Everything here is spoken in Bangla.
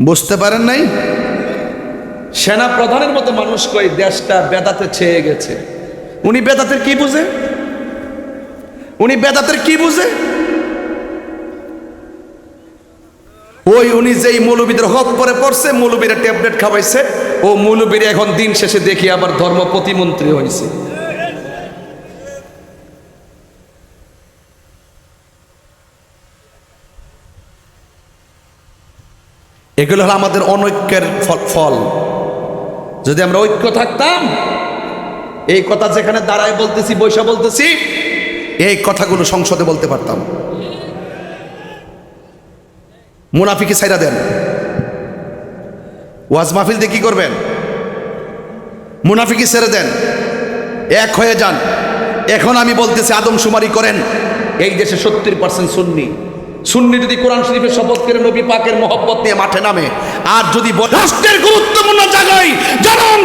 বুঝতে পারেন নাই? সেনা প্রধানের মতো মানুষ কই দেশটা বেদাতে ছেয়ে গেছে। উনি বেদাতের কি বুঝে? উনি বেদাতের কি বুঝে? ওই উনি যেই মৌলবীদের হক পরে পড়ছে, মৌলবীরা ট্যাবলেট খাওয়াইছে, ও মৌলবীরা এখন দিন শেষে দেখি আবার ধর্ম প্রতিমন্ত্রী হয়েছে। এগুলো হলো আমাদের অনৈক্যের ফল। যদি আমরা ঐক্য থাকতাম, এই কথা যেখানে দাঁড়ায় বলতেছি, বৈশা বলতেছি, এই কথাগুলো সংসদে বলতে পারতাম। মুনাফিকি ছাইরা দেন, ওয়াজ মাহফিল দিয়ে কি করবেন? মুনাফিকি ছেড়ে দেন, এক হয়ে যান। এখন আমি বলতেছি আদমশুমারি করেন। এই দেশে 70% সুন্নি। সুন্নি যদি কোরআন শরীফের শপথ করে নবী পাকের মহব্বত নিয়ে মাঠে নামে, আর যদি রাষ্ট্রের গুরুত্বপূর্ণ জায়গায় জনগণ